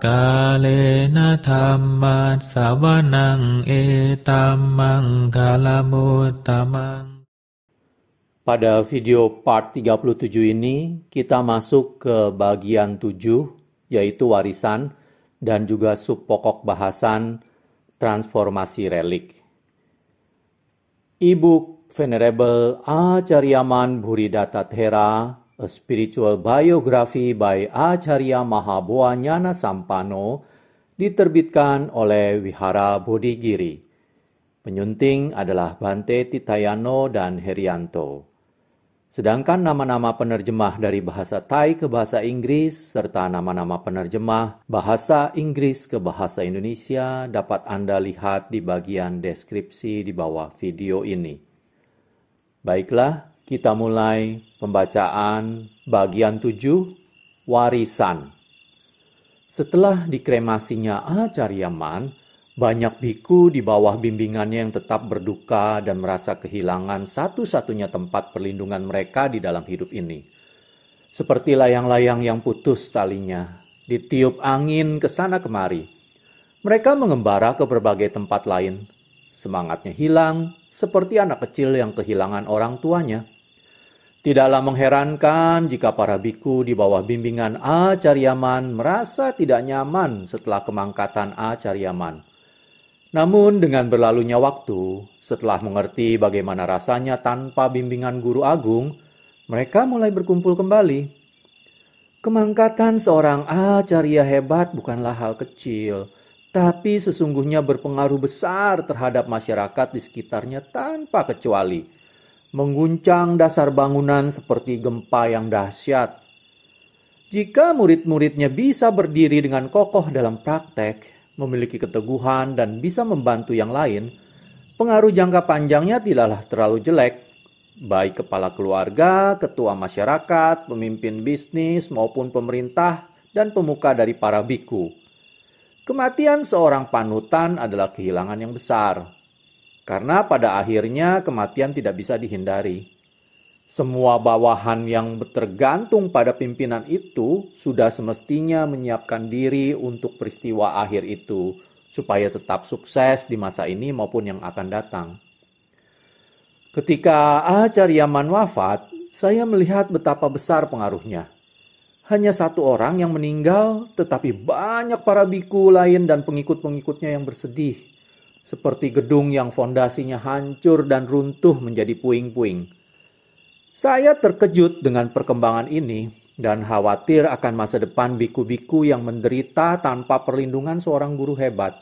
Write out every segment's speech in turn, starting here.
Kalena dhamma sawanang etamang kalamutamang. Pada video part 37 ini kita masuk ke bagian 7 yaitu warisan dan juga subpokok bahasan transformasi relik. E-book Venerable Acharyaman Bhuridatta Thera, A Spiritual Biography by Acharya Mahabhuanyana Sampano, diterbitkan oleh Wihara Bodhigiri. Penyunting adalah Bante Titayano dan Herianto. Sedangkan nama-nama penerjemah dari bahasa Thai ke bahasa Inggris serta nama-nama penerjemah bahasa Inggris ke bahasa Indonesia dapat Anda lihat di bagian deskripsi di bawah video ini. Baiklah, kita mulai pembacaan bagian 7, warisan. Setelah dikremasinya Acharyaman, banyak biku di bawah bimbingannya yang tetap berduka dan merasa kehilangan satu-satunya tempat perlindungan mereka di dalam hidup ini. Seperti layang-layang yang putus talinya, ditiup angin ke sana kemari. Mereka mengembara ke berbagai tempat lain. Semangatnya hilang, seperti anak kecil yang kehilangan orang tuanya. Tidaklah mengherankan jika para biku di bawah bimbingan Acharyaman merasa tidak nyaman setelah kemangkatan Acharyaman. Namun dengan berlalunya waktu, setelah mengerti bagaimana rasanya tanpa bimbingan guru agung, mereka mulai berkumpul kembali. Kemangkatan seorang acarya hebat bukanlah hal kecil, tapi sesungguhnya berpengaruh besar terhadap masyarakat di sekitarnya tanpa kecuali. Mengguncang dasar bangunan seperti gempa yang dahsyat. Jika murid-muridnya bisa berdiri dengan kokoh dalam praktek, memiliki keteguhan dan bisa membantu yang lain, pengaruh jangka panjangnya tidaklah terlalu jelek. Baik kepala keluarga, ketua masyarakat, pemimpin bisnis maupun pemerintah dan pemuka dari para biku. Kematian seorang panutan adalah kehilangan yang besar. Karena pada akhirnya kematian tidak bisa dihindari. Semua bawahan yang tergantung pada pimpinan itu sudah semestinya menyiapkan diri untuk peristiwa akhir itu, supaya tetap sukses di masa ini maupun yang akan datang. Ketika Acharyaman wafat, saya melihat betapa besar pengaruhnya. Hanya satu orang yang meninggal, tetapi banyak para biku lain dan pengikut-pengikutnya yang bersedih. Seperti gedung yang fondasinya hancur dan runtuh menjadi puing-puing. Saya terkejut dengan perkembangan ini dan khawatir akan masa depan biku-biku yang menderita tanpa perlindungan seorang guru hebat.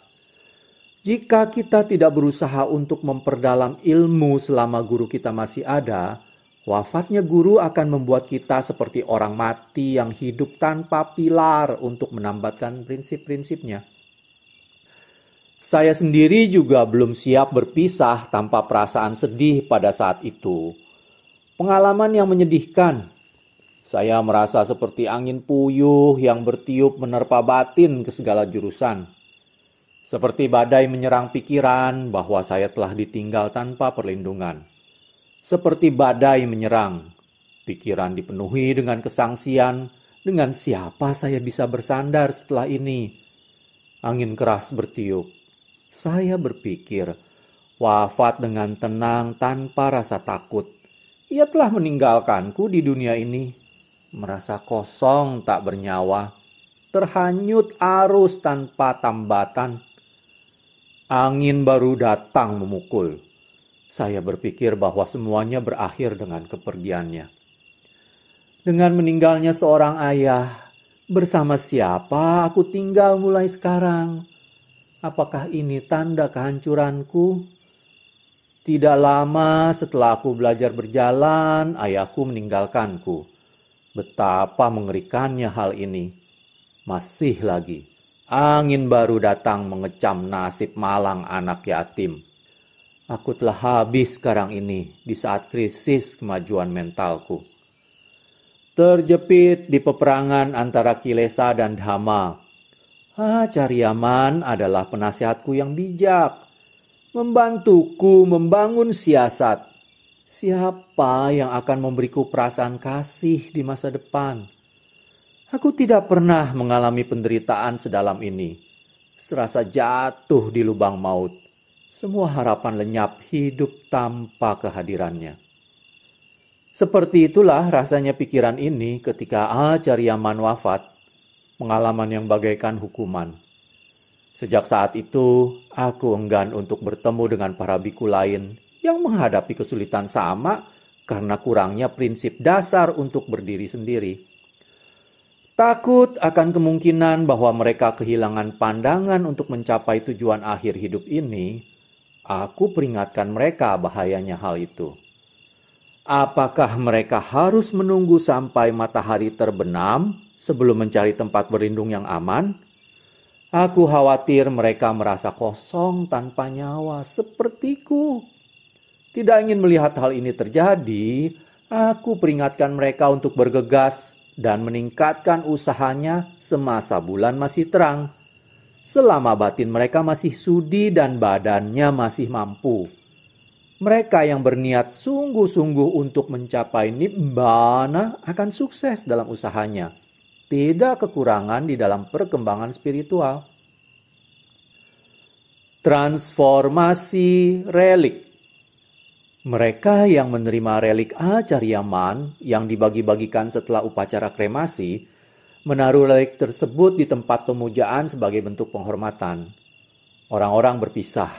Jika kita tidak berusaha untuk memperdalam ilmu selama guru kita masih ada, wafatnya guru akan membuat kita seperti orang mati yang hidup tanpa pilar untuk menambatkan prinsip-prinsipnya. Saya sendiri juga belum siap berpisah tanpa perasaan sedih pada saat itu. Pengalaman yang menyedihkan. Saya merasa seperti angin puyuh yang bertiup menerpa batin ke segala jurusan. Seperti badai menyerang pikiran bahwa saya telah ditinggal tanpa perlindungan. Seperti badai menyerang, pikiran dipenuhi dengan kesangsian, dengan siapa saya bisa bersandar setelah ini. Angin keras bertiup. Saya berpikir, wafat dengan tenang tanpa rasa takut. Ia telah meninggalkanku di dunia ini, merasa kosong tak bernyawa, terhanyut arus tanpa tambatan. Angin baru datang memukul. Saya berpikir bahwa semuanya berakhir dengan kepergiannya. Dengan meninggalnya seorang ayah, bersama siapa aku tinggal mulai sekarang? Apakah ini tanda kehancuranku? Tidak lama setelah aku belajar berjalan, ayahku meninggalkanku. Betapa mengerikannya hal ini. Masih lagi, angin baru datang mengecam nasib malang anak yatim. Aku telah habis sekarang ini di saat krisis kemajuan mentalku. Terjepit di peperangan antara kilesa dan dhamma. Acharyaman adalah penasihatku yang bijak. Membantuku membangun siasat. Siapa yang akan memberiku perasaan kasih di masa depan? Aku tidak pernah mengalami penderitaan sedalam ini. Serasa jatuh di lubang maut. Semua harapan lenyap hidup tanpa kehadirannya. Seperti itulah rasanya pikiran ini ketika Acharyaman wafat, pengalaman yang bagaikan hukuman. Sejak saat itu, aku enggan untuk bertemu dengan para biku lain yang menghadapi kesulitan sama karena kurangnya prinsip dasar untuk berdiri sendiri. Takut akan kemungkinan bahwa mereka kehilangan pandangan untuk mencapai tujuan akhir hidup ini, aku peringatkan mereka bahayanya hal itu. Apakah mereka harus menunggu sampai matahari terbenam sebelum mencari tempat berlindung yang aman? Aku khawatir mereka merasa kosong tanpa nyawa sepertiku. Tidak ingin melihat hal ini terjadi, aku peringatkan mereka untuk bergegas dan meningkatkan usahanya semasa bulan masih terang, selama batin mereka masih sudi dan badannya masih mampu. Mereka yang berniat sungguh-sungguh untuk mencapai nibbana akan sukses dalam usahanya, tidak kekurangan di dalam perkembangan spiritual. Transformasi relik. Mereka yang menerima relik Acharyaman yang dibagi-bagikan setelah upacara kremasi, menaruh relik tersebut di tempat pemujaan sebagai bentuk penghormatan. Orang-orang berpisah,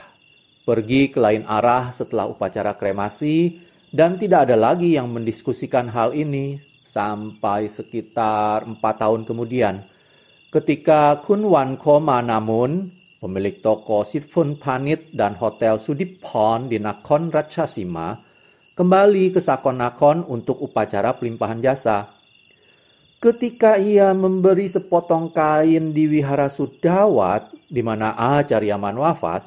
pergi ke lain arah setelah upacara kremasi, dan tidak ada lagi yang mendiskusikan hal ini sampai sekitar 4 tahun kemudian, ketika Kunwan Koma namun pemilik toko Sirpun Panit dan Hotel Sudipon di Nakhon Ratchasima, kembali ke Sakon Nakhon untuk upacara pelimpahan jasa. Ketika ia memberi sepotong kain di wihara Sudawat, di mana Acharyaman wafat,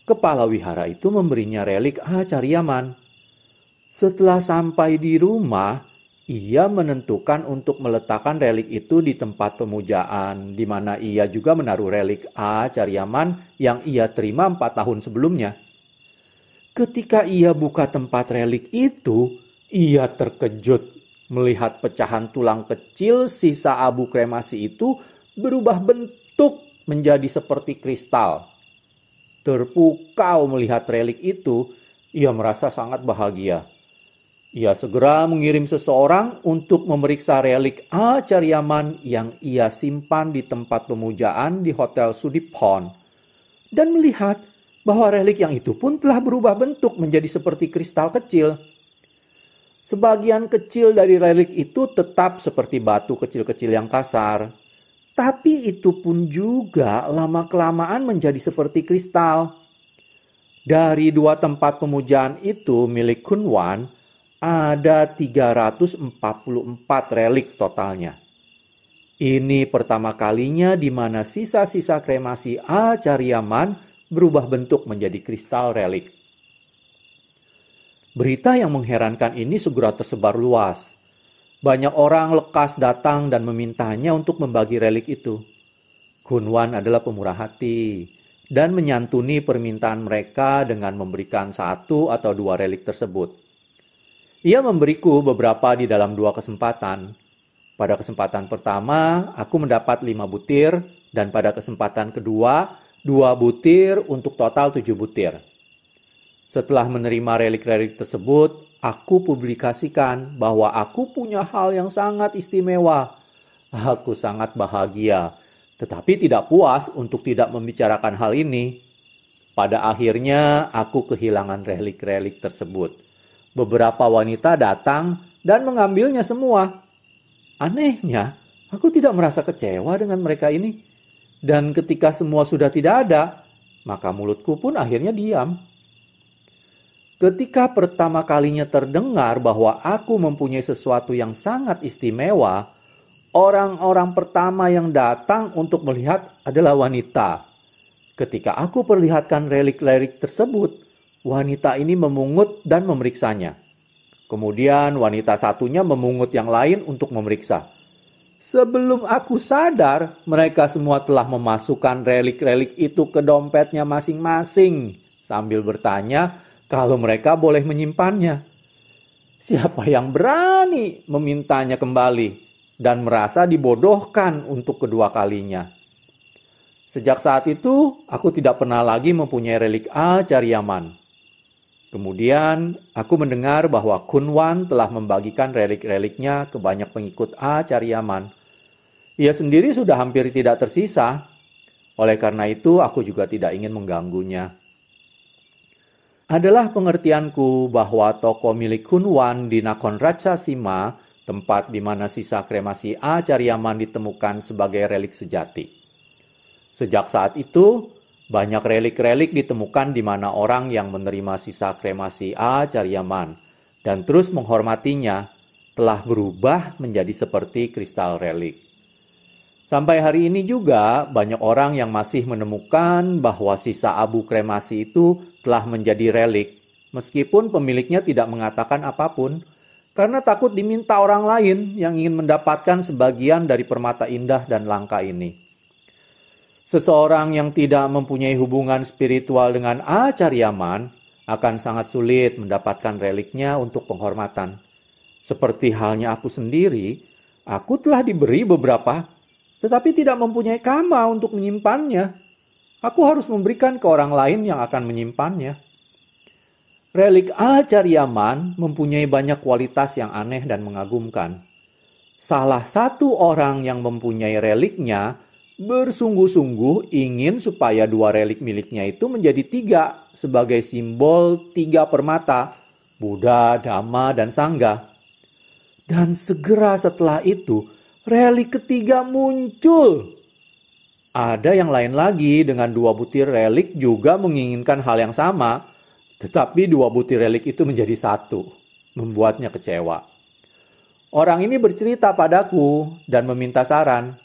kepala wihara itu memberinya relik Acharyaman. Setelah sampai di rumah, ia menentukan untuk meletakkan relik itu di tempat pemujaan, di mana ia juga menaruh relik Acharyaman yang ia terima 4 tahun sebelumnya. Ketika ia buka tempat relik itu, ia terkejut melihat pecahan tulang kecil sisa abu kremasi itu berubah bentuk menjadi seperti kristal. Terpukau melihat relik itu, ia merasa sangat bahagia. Ia segera mengirim seseorang untuk memeriksa relik Acharyaman yang ia simpan di tempat pemujaan di Hotel Sudipon, dan melihat bahwa relik yang itu pun telah berubah bentuk menjadi seperti kristal kecil. Sebagian kecil dari relik itu tetap seperti batu kecil-kecil yang kasar, tapi itu pun juga lama-kelamaan menjadi seperti kristal. Dari 2 tempat pemujaan itu milik Kunwan, ada 344 relik totalnya. Ini pertama kalinya di mana sisa-sisa kremasi Acharyaman berubah bentuk menjadi kristal relik. Berita yang mengherankan ini segera tersebar luas. Banyak orang lekas datang dan memintanya untuk membagi relik itu. Kunwan adalah pemurah hati dan menyantuni permintaan mereka dengan memberikan 1 atau 2 relik tersebut. Ia memberiku beberapa di dalam 2 kesempatan. Pada kesempatan pertama, aku mendapat 5 butir, dan pada kesempatan kedua, 2 butir untuk total 7 butir. Setelah menerima relik-relik tersebut, aku publikasikan bahwa aku punya hal yang sangat istimewa. Aku sangat bahagia, tetapi tidak puas untuk tidak membicarakan hal ini. Pada akhirnya, aku kehilangan relik-relik tersebut. Beberapa wanita datang dan mengambilnya semua. Anehnya, aku tidak merasa kecewa dengan mereka ini. Dan ketika semua sudah tidak ada, maka mulutku pun akhirnya diam. Ketika pertama kalinya terdengar bahwa aku mempunyai sesuatu yang sangat istimewa, orang-orang pertama yang datang untuk melihat adalah wanita. Ketika aku perlihatkan relik-relik tersebut, wanita ini memungut dan memeriksanya. Kemudian wanita satunya memungut yang lain untuk memeriksa. Sebelum aku sadar, mereka semua telah memasukkan relik-relik itu ke dompetnya masing-masing, sambil bertanya kalau mereka boleh menyimpannya. Siapa yang berani memintanya kembali? dan merasa dibodohkan untuk kedua kalinya. Sejak saat itu, aku tidak pernah lagi mempunyai relik Acharyaman. Kemudian, aku mendengar bahwa Kunwan telah membagikan relik-reliknya ke banyak pengikut Acharyaman. Ia sendiri sudah hampir tidak tersisa. Oleh karena itu, aku juga tidak ingin mengganggunya. Adalah pengertianku bahwa toko milik Kunwan di Nakhon Ratchasima, tempat di mana sisa kremasi Acharyaman ditemukan sebagai relik sejati. Sejak saat itu, banyak relik-relik ditemukan di mana orang yang menerima sisa kremasi Acharyaman dan terus menghormatinya telah berubah menjadi seperti kristal relik. Sampai hari ini juga banyak orang yang masih menemukan bahwa sisa abu kremasi itu telah menjadi relik, meskipun pemiliknya tidak mengatakan apapun, karena takut diminta orang lain yang ingin mendapatkan sebagian dari permata indah dan langka ini. Seseorang yang tidak mempunyai hubungan spiritual dengan Acharyaman akan sangat sulit mendapatkan reliknya untuk penghormatan. Seperti halnya aku sendiri, aku telah diberi beberapa, tetapi tidak mempunyai kama untuk menyimpannya. Aku harus memberikan ke orang lain yang akan menyimpannya. Relik Acharyaman mempunyai banyak kualitas yang aneh dan mengagumkan. Salah satu orang yang mempunyai reliknya bersungguh-sungguh ingin supaya 2 relik miliknya itu menjadi 3 sebagai simbol 3 permata, Buddha, Dhamma, dan Sangha. Dan segera setelah itu, relik ketiga muncul. Ada yang lain lagi dengan 2 butir relik juga menginginkan hal yang sama, tetapi 2 butir relik itu menjadi 1, membuatnya kecewa. Orang ini bercerita padaku dan meminta saran.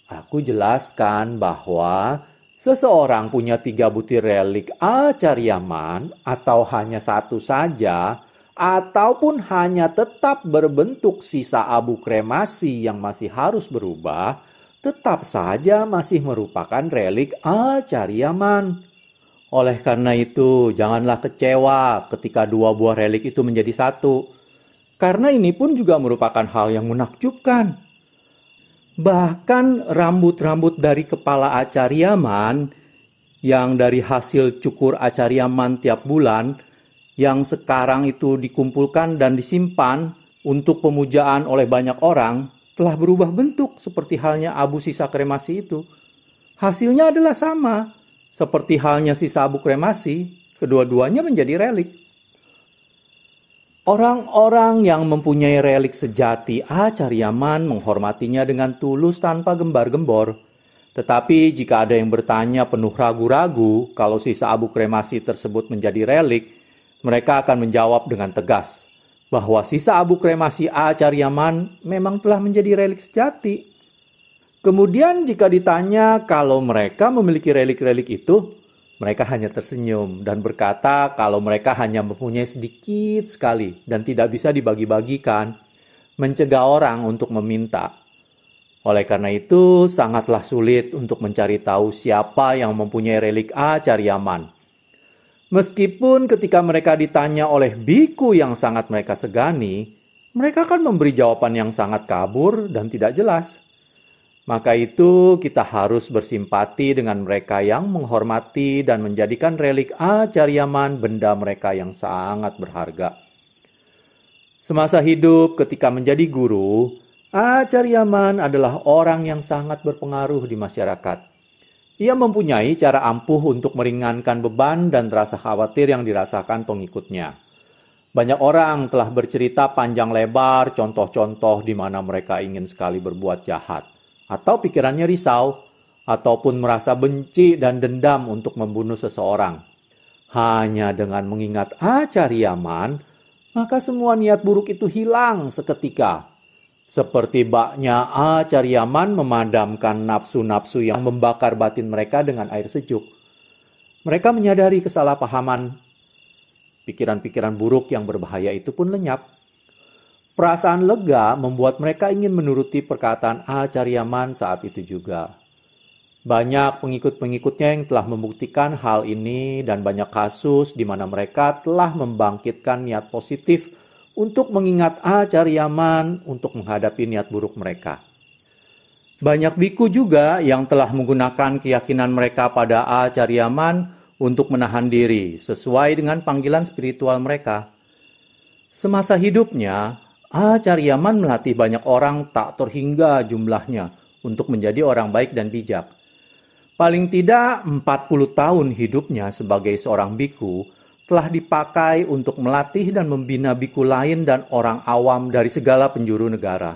Aku jelaskan bahwa seseorang punya 3 butir relik Acharyaman atau hanya 1 saja, ataupun hanya tetap berbentuk sisa abu kremasi yang masih harus berubah, tetap saja masih merupakan relik Acharyaman. Oleh karena itu, janganlah kecewa ketika 2 buah relik itu menjadi 1. Karena ini pun juga merupakan hal yang menakjubkan. Bahkan rambut-rambut dari kepala Acharyaman yang dari hasil cukur Acharyaman tiap bulan yang sekarang itu dikumpulkan dan disimpan untuk pemujaan oleh banyak orang telah berubah bentuk seperti halnya abu sisa kremasi itu. Hasilnya adalah sama seperti halnya sisa abu kremasi, kedua-duanya menjadi relik. Orang-orang yang mempunyai relik sejati Acharyaman menghormatinya dengan tulus tanpa gembar-gembor. Tetapi jika ada yang bertanya penuh ragu-ragu kalau sisa abu kremasi tersebut menjadi relik, mereka akan menjawab dengan tegas bahwa sisa abu kremasi Acharyaman memang telah menjadi relik sejati. Kemudian jika ditanya kalau mereka memiliki relik-relik itu, mereka hanya tersenyum dan berkata kalau mereka hanya mempunyai sedikit sekali dan tidak bisa dibagi-bagikan, mencegah orang untuk meminta. Oleh karena itu, sangatlah sulit untuk mencari tahu siapa yang mempunyai relik Acharyaman. Meskipun ketika mereka ditanya oleh biku yang sangat mereka segani, mereka akan memberi jawaban yang sangat kabur dan tidak jelas. Maka itu kita harus bersimpati dengan mereka yang menghormati dan menjadikan relik Acharyaman benda mereka yang sangat berharga. Semasa hidup ketika menjadi guru, Acharyaman adalah orang yang sangat berpengaruh di masyarakat. Ia mempunyai cara ampuh untuk meringankan beban dan rasa khawatir yang dirasakan pengikutnya. Banyak orang telah bercerita panjang lebar contoh-contoh di mana mereka ingin sekali berbuat jahat, atau pikirannya risau, ataupun merasa benci dan dendam untuk membunuh seseorang. Hanya dengan mengingat Acharyaman, maka semua niat buruk itu hilang seketika. Seperti baknya Acharyaman memadamkan nafsu-nafsu yang membakar batin mereka dengan air sejuk. Mereka menyadari kesalahpahaman. Pikiran-pikiran buruk yang berbahaya itu pun lenyap. Perasaan lega membuat mereka ingin menuruti perkataan Acharyaman saat itu juga. Banyak pengikut-pengikutnya yang telah membuktikan hal ini dan banyak kasus di mana mereka telah membangkitkan niat positif untuk mengingat Acharyaman untuk menghadapi niat buruk mereka. Banyak biku juga yang telah menggunakan keyakinan mereka pada Acharyaman untuk menahan diri sesuai dengan panggilan spiritual mereka. Semasa hidupnya, Acharyaman melatih banyak orang tak terhingga jumlahnya untuk menjadi orang baik dan bijak. Paling tidak 40 tahun hidupnya sebagai seorang biku telah dipakai untuk melatih dan membina biku lain dan orang awam dari segala penjuru negara.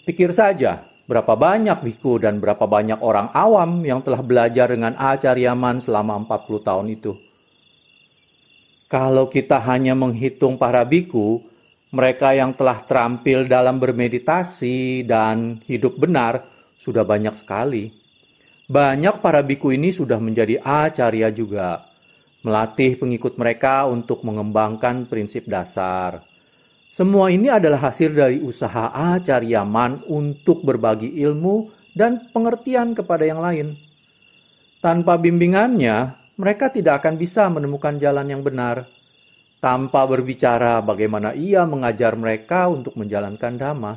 Pikir saja, berapa banyak biku dan berapa banyak orang awam yang telah belajar dengan Acharyaman selama 40 tahun itu. Kalau kita hanya menghitung para biku, mereka yang telah terampil dalam bermeditasi dan hidup benar sudah banyak sekali. Banyak para biku ini sudah menjadi Acharya juga, melatih pengikut mereka untuk mengembangkan prinsip dasar. Semua ini adalah hasil dari usaha Acharyaman untuk berbagi ilmu dan pengertian kepada yang lain. Tanpa bimbingannya, mereka tidak akan bisa menemukan jalan yang benar. Tanpa berbicara bagaimana ia mengajar mereka untuk menjalankan Dhamma.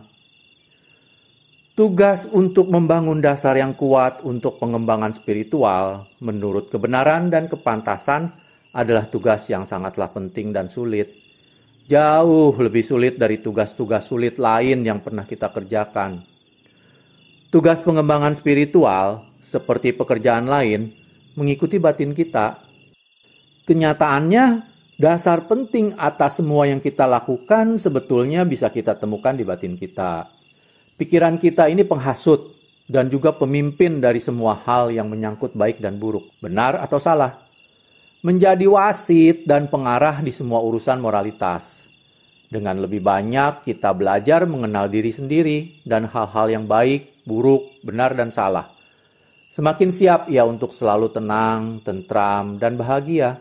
Tugas untuk membangun dasar yang kuat untuk pengembangan spiritual menurut kebenaran dan kepantasan adalah tugas yang sangatlah penting dan sulit. Jauh lebih sulit dari tugas-tugas sulit lain yang pernah kita kerjakan. Tugas pengembangan spiritual, seperti pekerjaan lain, mengikuti batin kita. Kenyataannya, dasar penting atas semua yang kita lakukan sebetulnya bisa kita temukan di batin kita. Pikiran kita ini penghasut dan juga pemimpin dari semua hal yang menyangkut baik dan buruk, benar atau salah. Menjadi wasit dan pengarah di semua urusan moralitas. Dengan lebih banyak kita belajar mengenal diri sendiri dan hal-hal yang baik, buruk, benar dan salah. Semakin siap ia untuk selalu tenang, tentram, dan bahagia.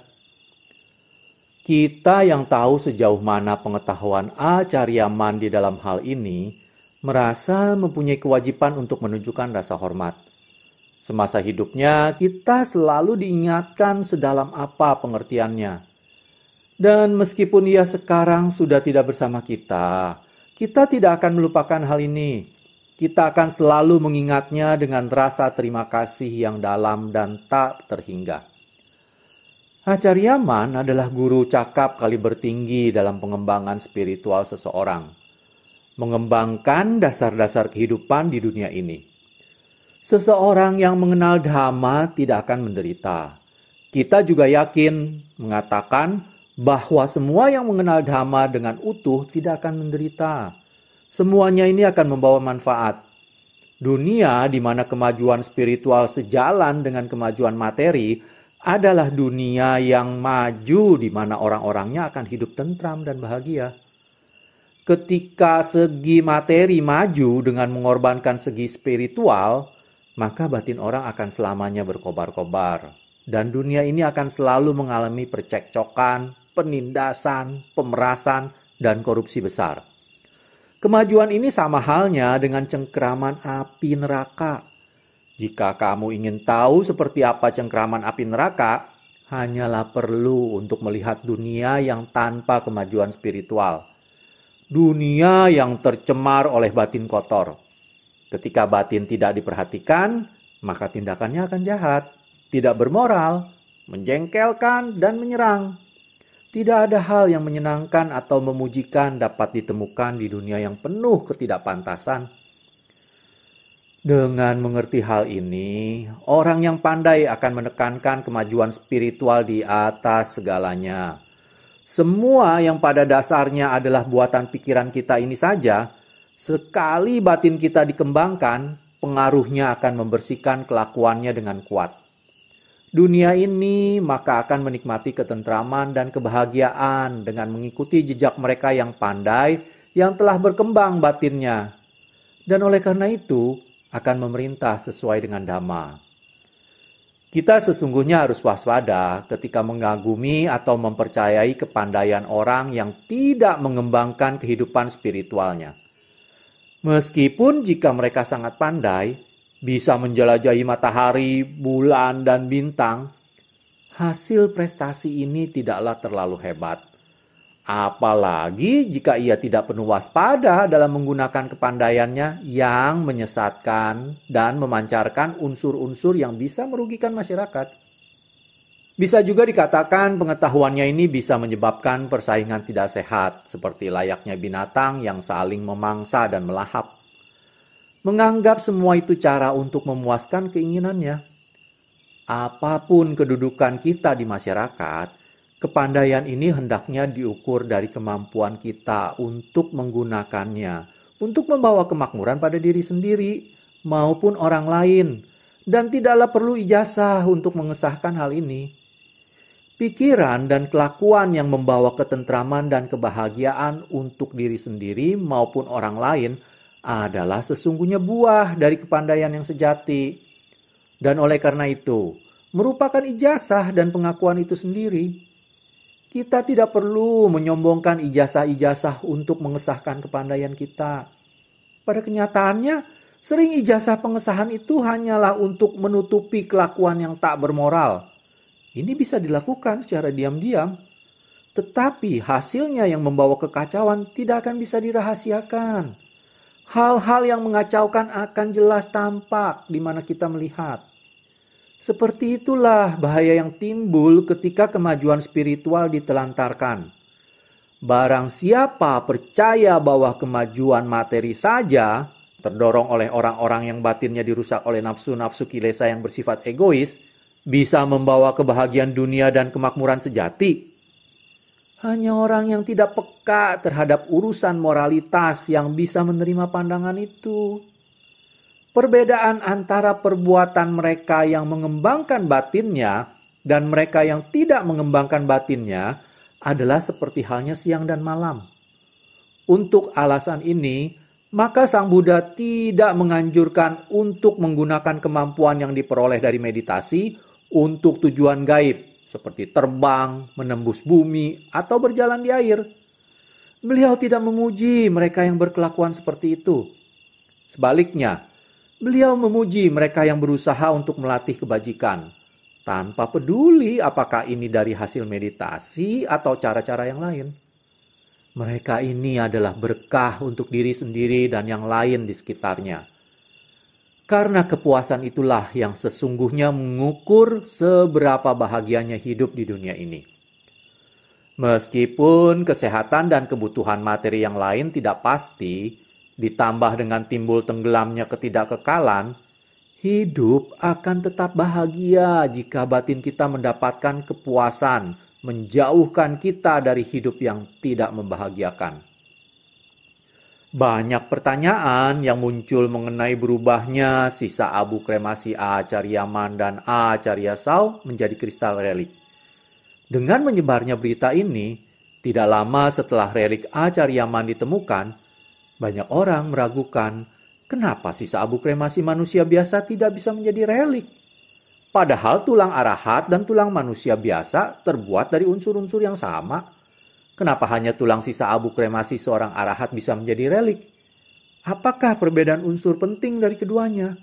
Kita yang tahu sejauh mana pengetahuan Acharyaman di dalam hal ini, merasa mempunyai kewajiban untuk menunjukkan rasa hormat. Semasa hidupnya, kita selalu diingatkan sedalam apa pengertiannya. Dan meskipun ia sekarang sudah tidak bersama kita tidak akan melupakan hal ini. Kita akan selalu mengingatnya dengan rasa terima kasih yang dalam dan tak terhingga. Acharyaman adalah guru cakap kaliber tinggi dalam pengembangan spiritual seseorang. Mengembangkan dasar-dasar kehidupan di dunia ini. Seseorang yang mengenal Dhamma tidak akan menderita. Kita juga yakin mengatakan bahwa semua yang mengenal Dhamma dengan utuh tidak akan menderita. Semuanya ini akan membawa manfaat. Dunia di mana kemajuan spiritual sejalan dengan kemajuan materi adalah dunia yang maju di mana orang-orangnya akan hidup tentram dan bahagia. Ketika segi materi maju dengan mengorbankan segi spiritual, maka batin orang akan selamanya berkobar-kobar. Dan dunia ini akan selalu mengalami percekcokan, penindasan, pemerasan, dan korupsi besar. Kemajuan ini sama halnya dengan cengkeraman api neraka. Jika kamu ingin tahu seperti apa cengkeraman api neraka, hanyalah perlu untuk melihat dunia yang tanpa kemajuan spiritual. Dunia yang tercemar oleh batin kotor. Ketika batin tidak diperhatikan, maka tindakannya akan jahat, tidak bermoral, menjengkelkan, dan menyerang. Tidak ada hal yang menyenangkan atau memujikan dapat ditemukan di dunia yang penuh ketidakpantasan. Dengan mengerti hal ini, orang yang pandai akan menekankan kemajuan spiritual di atas segalanya. Semua yang pada dasarnya adalah buatan pikiran kita ini saja, sekali batin kita dikembangkan, pengaruhnya akan membersihkan kelakuannya dengan kuat. Dunia ini maka akan menikmati ketentraman dan kebahagiaan dengan mengikuti jejak mereka yang pandai, yang telah berkembang batinnya. Dan oleh karena itu, akan memerintah sesuai dengan Dhamma. Kita sesungguhnya harus waspada ketika mengagumi atau mempercayai kepandaian orang yang tidak mengembangkan kehidupan spiritualnya. Meskipun jika mereka sangat pandai, bisa menjelajahi matahari, bulan, dan bintang, hasil prestasi ini tidaklah terlalu hebat. Apalagi jika ia tidak penuh waspada dalam menggunakan kepandaiannya yang menyesatkan dan memancarkan unsur-unsur yang bisa merugikan masyarakat. Bisa juga dikatakan pengetahuannya ini bisa menyebabkan persaingan tidak sehat, seperti layaknya binatang yang saling memangsa dan melahap. Menganggap semua itu cara untuk memuaskan keinginannya. Apapun kedudukan kita di masyarakat, kepandaian ini hendaknya diukur dari kemampuan kita untuk menggunakannya, untuk membawa kemakmuran pada diri sendiri maupun orang lain, dan tidaklah perlu ijazah untuk mengesahkan hal ini. Pikiran dan kelakuan yang membawa ketentraman dan kebahagiaan untuk diri sendiri maupun orang lain adalah sesungguhnya buah dari kepandaian yang sejati. Dan oleh karena itu, merupakan ijazah dan pengakuan itu sendiri. Kita tidak perlu menyombongkan ijazah-ijazah untuk mengesahkan kepandaian kita. Pada kenyataannya, sering ijazah pengesahan itu hanyalah untuk menutupi kelakuan yang tak bermoral. Ini bisa dilakukan secara diam-diam, tetapi hasilnya yang membawa kekacauan tidak akan bisa dirahasiakan. Hal-hal yang mengacaukan akan jelas tampak di mana kita melihat. Seperti itulah bahaya yang timbul ketika kemajuan spiritual ditelantarkan. Barang siapa percaya bahwa kemajuan materi saja, terdorong oleh orang-orang yang batinnya dirusak oleh nafsu-nafsu kilesa yang bersifat egois, bisa membawa kebahagiaan dunia dan kemakmuran sejati. Hanya orang yang tidak peka terhadap urusan moralitas yang bisa menerima pandangan itu. Perbedaan antara perbuatan mereka yang mengembangkan batinnya dan mereka yang tidak mengembangkan batinnya adalah seperti halnya siang dan malam. Untuk alasan ini, maka Sang Buddha tidak menganjurkan untuk menggunakan kemampuan yang diperoleh dari meditasi untuk tujuan gaib, seperti terbang, menembus bumi, atau berjalan di air. Beliau tidak memuji mereka yang berkelakuan seperti itu. Sebaliknya, beliau memuji mereka yang berusaha untuk melatih kebajikan, tanpa peduli apakah ini dari hasil meditasi atau cara-cara yang lain. Mereka ini adalah berkah untuk diri sendiri dan yang lain di sekitarnya. Karena kepuasan itulah yang sesungguhnya mengukur seberapa bahagianya hidup di dunia ini. Meskipun kesehatan dan kebutuhan materi yang lain tidak pasti, ditambah dengan timbul tenggelamnya ketidakkekalan, hidup akan tetap bahagia jika batin kita mendapatkan kepuasan, menjauhkan kita dari hidup yang tidak membahagiakan. Banyak pertanyaan yang muncul mengenai berubahnya sisa abu kremasi Acharyaman dan Acharya Sao menjadi kristal relik. Dengan menyebarnya berita ini, tidak lama setelah relik Acharyaman ditemukan, banyak orang meragukan kenapa sisa abu kremasi manusia biasa tidak bisa menjadi relik. Padahal tulang arahat dan tulang manusia biasa terbuat dari unsur-unsur yang sama. Kenapa hanya tulang sisa abu kremasi seorang arahat bisa menjadi relik? Apakah perbedaan unsur penting dari keduanya?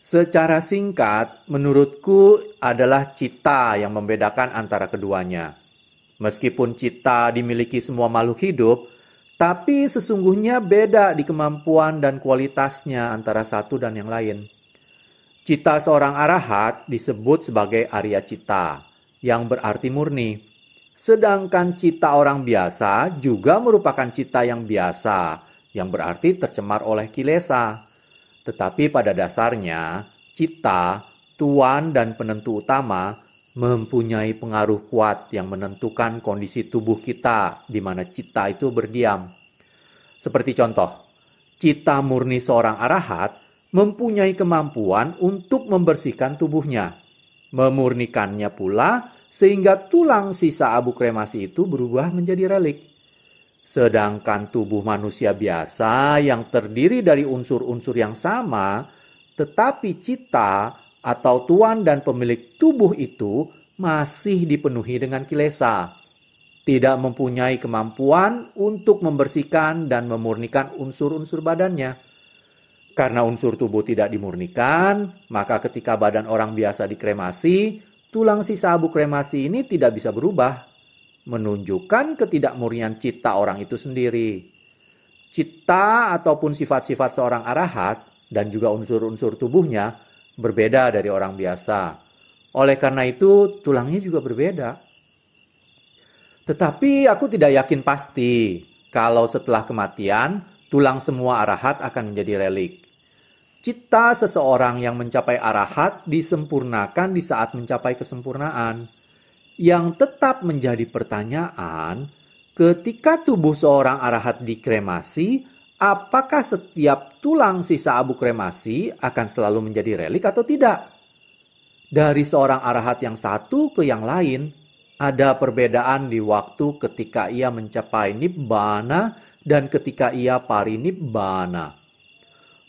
Secara singkat, menurutku adalah cita yang membedakan antara keduanya. Meskipun cita dimiliki semua makhluk hidup, tapi sesungguhnya beda di kemampuan dan kualitasnya antara satu dan yang lain. Cita seorang arahat disebut sebagai Arya Cita, yang berarti murni. Sedangkan cita orang biasa juga merupakan cita yang biasa, yang berarti tercemar oleh kilesa. Tetapi pada dasarnya, cita, tuan dan penentu utama, mempunyai pengaruh kuat yang menentukan kondisi tubuh kita di mana cita itu berdiam. Seperti contoh, cita murni seorang arahat mempunyai kemampuan untuk membersihkan tubuhnya, memurnikannya pula sehingga tulang sisa abu kremasi itu berubah menjadi relik. Sedangkan tubuh manusia biasa yang terdiri dari unsur-unsur yang sama, tetapi cita atau tuan dan pemilik tubuh itu masih dipenuhi dengan kilesa, tidak mempunyai kemampuan untuk membersihkan dan memurnikan unsur-unsur badannya. Karena unsur tubuh tidak dimurnikan, maka ketika badan orang biasa dikremasi, tulang sisa abu kremasi ini tidak bisa berubah. menunjukkan ketidakmurnian cita orang itu sendiri. Cita ataupun sifat-sifat seorang arahat dan juga unsur-unsur tubuhnya berbeda dari orang biasa. Oleh karena itu, tulangnya juga berbeda. Tetapi aku tidak yakin pasti kalau setelah kematian, tulang semua arahat akan menjadi relik. Cita seseorang yang mencapai arahat disempurnakan di saat mencapai kesempurnaan. Yang tetap menjadi pertanyaan, ketika tubuh seorang arahat dikremasi, apakah setiap tulang sisa abu kremasi akan selalu menjadi relik atau tidak? Dari seorang arahat yang satu ke yang lain, ada perbedaan di waktu ketika ia mencapai nibbana dan ketika ia parinibbana.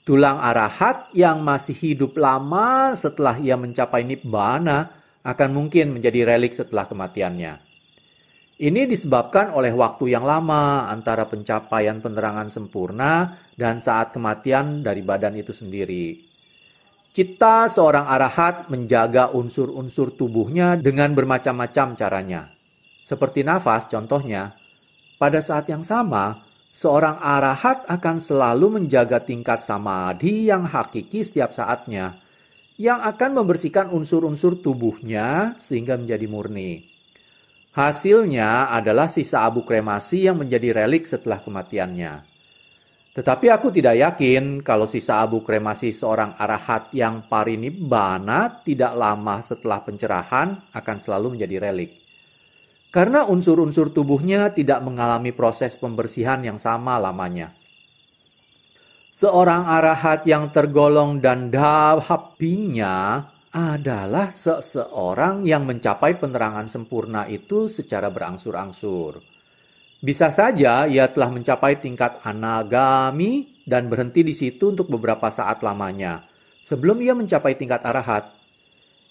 Tulang arahat yang masih hidup lama setelah ia mencapai nibbana akan mungkin menjadi relik setelah kematiannya. Ini disebabkan oleh waktu yang lama antara pencapaian penerangan sempurna dan saat kematian dari badan itu sendiri. Cita seorang arahat menjaga unsur-unsur tubuhnya dengan bermacam-macam caranya. Seperti nafas contohnya, pada saat yang sama, seorang arahat akan selalu menjaga tingkat samadhi yang hakiki setiap saatnya, yang akan membersihkan unsur-unsur tubuhnya sehingga menjadi murni. Hasilnya adalah sisa abu kremasi yang menjadi relik setelah kematiannya. Tetapi aku tidak yakin kalau sisa abu kremasi seorang arahat yang parinibbana tidak lama setelah pencerahan akan selalu menjadi relik. Karena unsur-unsur tubuhnya tidak mengalami proses pembersihan yang sama lamanya. Seorang arahat yang tergolong dandhapinya adalah seseorang yang mencapai penerangan sempurna itu secara berangsur-angsur. Bisa saja ia telah mencapai tingkat anagami dan berhenti di situ untuk beberapa saat lamanya, sebelum ia mencapai tingkat arahat.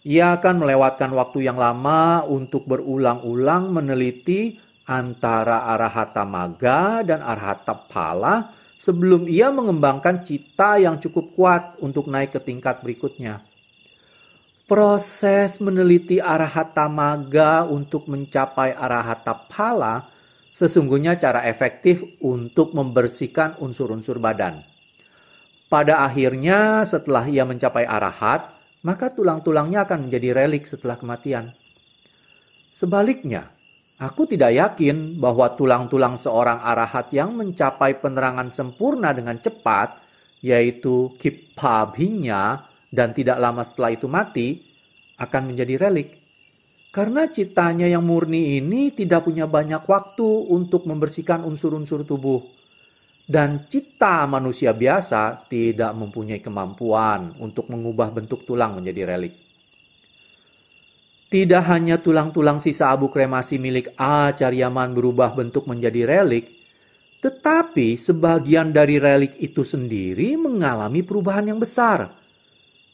Ia akan melewatkan waktu yang lama untuk berulang-ulang meneliti antara arahatamaga dan arahatapala sebelum ia mengembangkan cita yang cukup kuat untuk naik ke tingkat berikutnya. Proses meneliti arahatamaga untuk mencapai arahatapala sesungguhnya cara efektif untuk membersihkan unsur-unsur badan. Pada akhirnya setelah ia mencapai arahat, maka tulang-tulangnya akan menjadi relik setelah kematian. Sebaliknya, aku tidak yakin bahwa tulang-tulang seorang arahat yang mencapai penerangan sempurna dengan cepat, yaitu kipabhinya, dan tidak lama setelah itu mati, akan menjadi relik. Karena citanya yang murni ini tidak punya banyak waktu untuk membersihkan unsur-unsur tubuh. Dan cita manusia biasa tidak mempunyai kemampuan untuk mengubah bentuk tulang menjadi relik. Tidak hanya tulang-tulang sisa abu kremasi milik Acharyaman berubah bentuk menjadi relik, tetapi sebagian dari relik itu sendiri mengalami perubahan yang besar.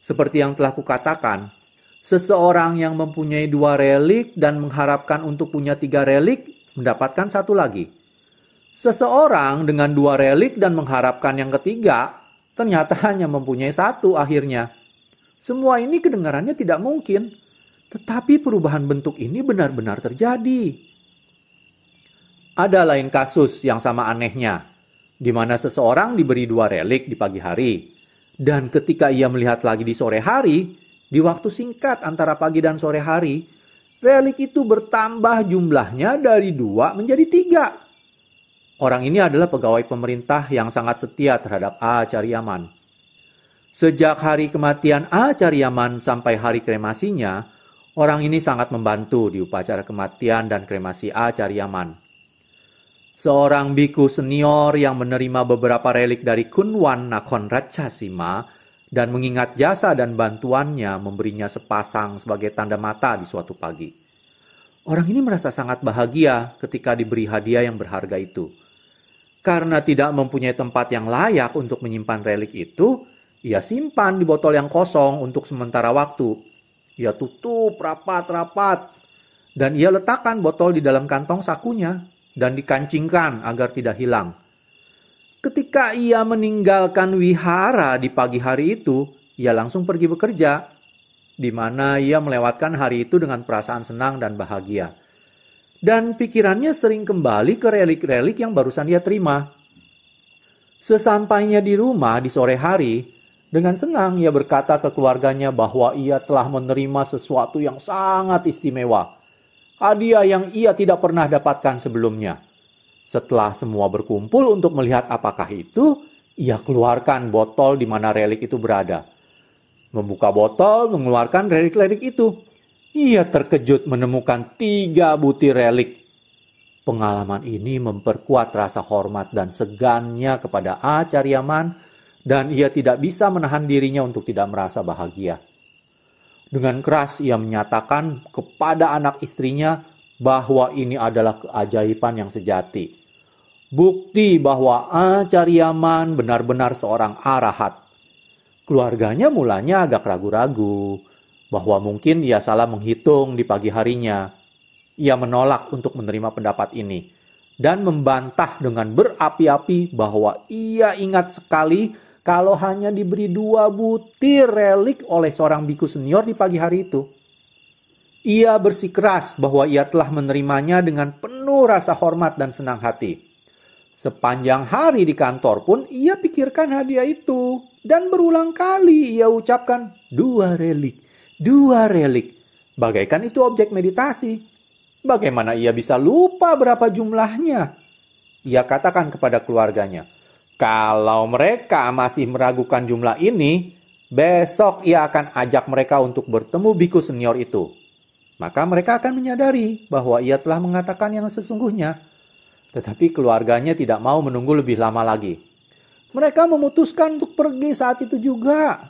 Seperti yang telah kukatakan, seseorang yang mempunyai 2 relik dan mengharapkan untuk punya 3 relik, mendapatkan 1 lagi. Seseorang dengan 2 relik dan mengharapkan yang ketiga, ternyata hanya mempunyai 1 akhirnya. Semua ini kedengarannya tidak mungkin, tetapi perubahan bentuk ini benar-benar terjadi. Ada lain kasus yang sama anehnya, di mana seseorang diberi 2 relik di pagi hari, dan ketika ia melihat lagi di sore hari, di waktu singkat antara pagi dan sore hari, relik itu bertambah jumlahnya dari 2 menjadi 3. Orang ini adalah pegawai pemerintah yang sangat setia terhadap Acharyaman. Sejak hari kematian Acharyaman sampai hari kremasinya, orang ini sangat membantu di upacara kematian dan kremasi Acharyaman. Seorang biku senior yang menerima beberapa relik dari Kunwan Nakhon Ratchasima dan mengingat jasa dan bantuannya memberinya sepasang sebagai tanda mata di suatu pagi. Orang ini merasa sangat bahagia ketika diberi hadiah yang berharga itu. Karena tidak mempunyai tempat yang layak untuk menyimpan relik itu, ia simpan di botol yang kosong untuk sementara waktu. Ia tutup rapat-rapat dan ia letakkan botol di dalam kantong sakunya dan dikancingkan agar tidak hilang. Ketika ia meninggalkan wihara di pagi hari itu, ia langsung pergi bekerja, di mana ia melewatkan hari itu dengan perasaan senang dan bahagia. dan pikirannya sering kembali ke relik-relik yang barusan ia terima. Sesampainya di rumah di sore hari, dengan senang ia berkata ke keluarganya bahwa ia telah menerima sesuatu yang sangat istimewa, hadiah yang ia tidak pernah dapatkan sebelumnya. Setelah semua berkumpul untuk melihat apakah itu, ia keluarkan botol di mana relik itu berada. Membuka botol, mengeluarkan relik-relik itu. Ia terkejut menemukan 3 butir relik. Pengalaman ini memperkuat rasa hormat dan segannya kepada Acaryaman, dan ia tidak bisa menahan dirinya untuk tidak merasa bahagia. Dengan keras ia menyatakan kepada anak istrinya bahwa ini adalah keajaiban yang sejati. Bukti bahwa Acaryaman benar-benar seorang arahat. Keluarganya mulanya agak ragu-ragu bahwa mungkin ia salah menghitung di pagi harinya. Ia menolak untuk menerima pendapat ini dan membantah dengan berapi-api bahwa ia ingat sekali kalau hanya diberi 2 butir relik oleh seorang biku senior di pagi hari itu. Ia bersikeras bahwa ia telah menerimanya dengan penuh rasa hormat dan senang hati. Sepanjang hari di kantor pun ia pikirkan hadiah itu. Dan berulang kali ia ucapkan 2 relik, 2 relik. Bagaikan itu objek meditasi. Bagaimana ia bisa lupa berapa jumlahnya? Ia katakan kepada keluarganya, kalau mereka masih meragukan jumlah ini, besok ia akan ajak mereka untuk bertemu biku senior itu. Maka mereka akan menyadari bahwa ia telah mengatakan yang sesungguhnya. Tetapi keluarganya tidak mau menunggu lebih lama lagi. Mereka memutuskan untuk pergi saat itu juga.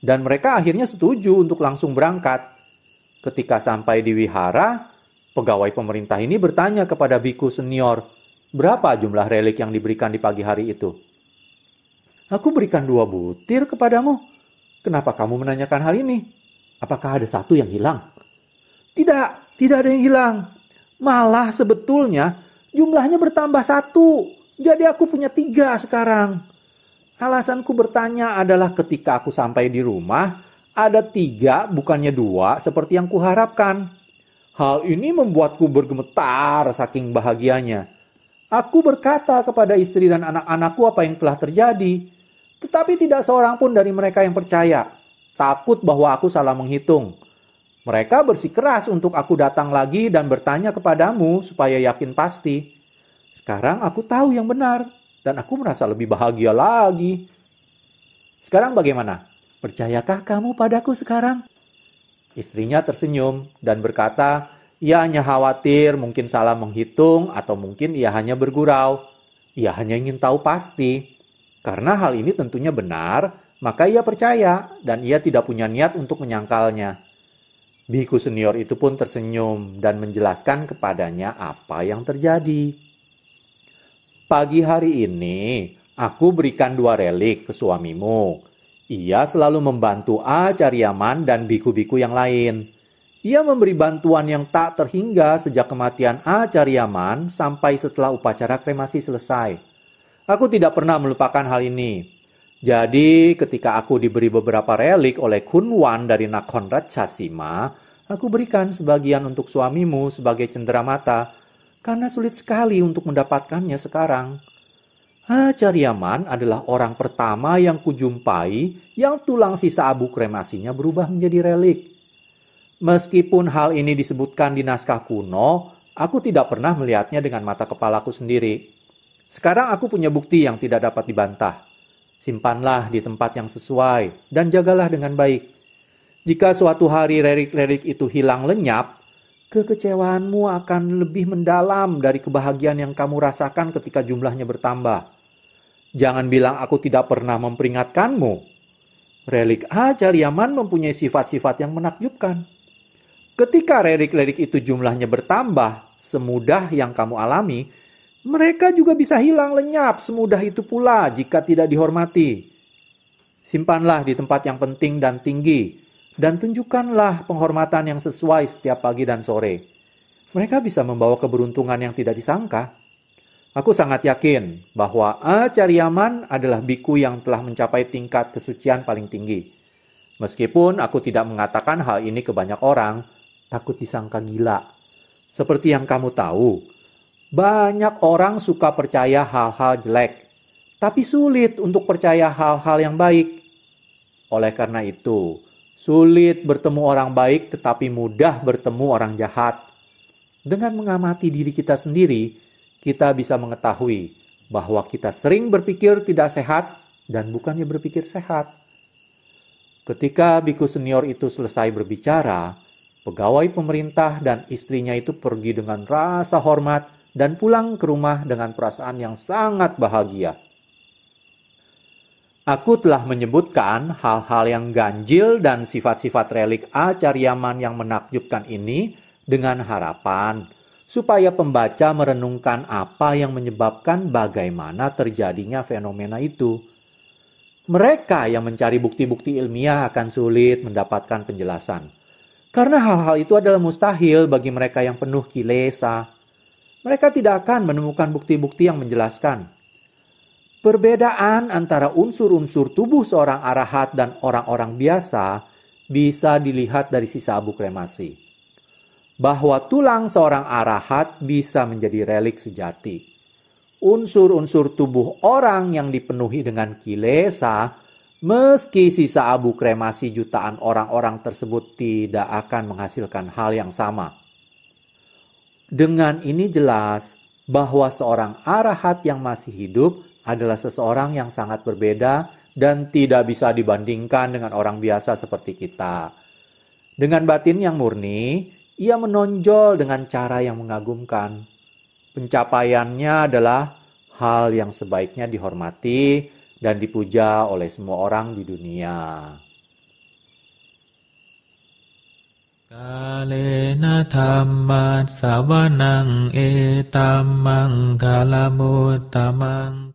Dan mereka akhirnya setuju untuk langsung berangkat. Ketika sampai di wihara, pegawai pemerintah ini bertanya kepada biku senior, berapa jumlah relik yang diberikan di pagi hari itu? Aku berikan 2 butir kepadamu. Kenapa kamu menanyakan hal ini? Apakah ada 1 yang hilang? Tidak ada yang hilang. Malah sebetulnya jumlahnya bertambah 1. Jadi aku punya 3 sekarang. Alasanku bertanya adalah ketika aku sampai di rumah, ada 3 bukannya 2 seperti yang kuharapkan. Hal ini membuatku bergemetar saking bahagianya. Aku berkata kepada istri dan anak-anakku apa yang telah terjadi. Tetapi tidak seorang pun dari mereka yang percaya. Takut bahwa aku salah menghitung. Mereka bersikeras untuk aku datang lagi dan bertanya kepadamu supaya yakin pasti. Sekarang aku tahu yang benar dan aku merasa lebih bahagia lagi. Sekarang bagaimana? Percayakah kamu padaku sekarang? Istrinya tersenyum dan berkata, ia hanya khawatir mungkin salah menghitung atau mungkin ia hanya bergurau. Ia hanya ingin tahu pasti. Karena hal ini tentunya benar, maka ia percaya dan ia tidak punya niat untuk menyangkalnya. Biku senior itu pun tersenyum dan menjelaskan kepadanya apa yang terjadi. Pagi hari ini, aku berikan 2 relik ke suamimu. Ia selalu membantu Acaryaman dan biku-biku yang lain. Ia memberi bantuan yang tak terhingga sejak kematian Acaryaman sampai setelah upacara kremasi selesai. Aku tidak pernah melupakan hal ini. Jadi ketika aku diberi beberapa relik oleh Kunwan dari Nakhon Ratchasima, aku berikan sebagian untuk suamimu sebagai cenderamata, karena sulit sekali untuk mendapatkannya sekarang. Acaryaman adalah orang pertama yang kujumpai yang tulang sisa abu kremasinya berubah menjadi relik. Meskipun hal ini disebutkan di naskah kuno, aku tidak pernah melihatnya dengan mata kepalaku sendiri. Sekarang aku punya bukti yang tidak dapat dibantah. Simpanlah di tempat yang sesuai dan jagalah dengan baik. Jika suatu hari relik-relik itu hilang lenyap, kekecewaanmu akan lebih mendalam dari kebahagiaan yang kamu rasakan ketika jumlahnya bertambah. Jangan bilang aku tidak pernah memperingatkanmu. Relik Acaryaman mempunyai sifat-sifat yang menakjubkan. Ketika relik-relik itu jumlahnya bertambah semudah yang kamu alami, mereka juga bisa hilang lenyap semudah itu pula jika tidak dihormati. Simpanlah di tempat yang penting dan tinggi, dan tunjukkanlah penghormatan yang sesuai setiap pagi dan sore. Mereka bisa membawa keberuntungan yang tidak disangka. Aku sangat yakin bahwa Acaryaman adalah biku yang telah mencapai tingkat kesucian paling tinggi. Meskipun aku tidak mengatakan hal ini ke banyak orang, takut disangka gila. Seperti yang kamu tahu, banyak orang suka percaya hal-hal jelek, tapi sulit untuk percaya hal-hal yang baik. Oleh karena itu, sulit bertemu orang baik tetapi mudah bertemu orang jahat. Dengan mengamati diri kita sendiri, kita bisa mengetahui bahwa kita sering berpikir tidak sehat dan bukannya berpikir sehat. Ketika biku senior itu selesai berbicara, pegawai pemerintah dan istrinya itu pergi dengan rasa hormat dan pulang ke rumah dengan perasaan yang sangat bahagia. Aku telah menyebutkan hal-hal yang ganjil dan sifat-sifat relik Acharyaman yang menakjubkan ini dengan harapan supaya pembaca merenungkan apa yang menyebabkan bagaimana terjadinya fenomena itu. Mereka yang mencari bukti-bukti ilmiah akan sulit mendapatkan penjelasan. Karena hal-hal itu adalah mustahil bagi mereka yang penuh kilesa. Mereka tidak akan menemukan bukti-bukti yang menjelaskan. Perbedaan antara unsur-unsur tubuh seorang arahat dan orang-orang biasa bisa dilihat dari sisa abu kremasi. Bahwa tulang seorang arahat bisa menjadi relik sejati. Unsur-unsur tubuh orang yang dipenuhi dengan kilesa, meski sisa abu kremasi jutaan orang-orang tersebut tidak akan menghasilkan hal yang sama. Dengan ini jelas bahwa seorang arahat yang masih hidup adalah seseorang yang sangat berbeda dan tidak bisa dibandingkan dengan orang biasa seperti kita. Dengan batin yang murni, ia menonjol dengan cara yang mengagumkan. Pencapaiannya adalah hal yang sebaiknya dihormati dan dipuja oleh semua orang di dunia. Kalena dhamma savanang etammang kalamutamang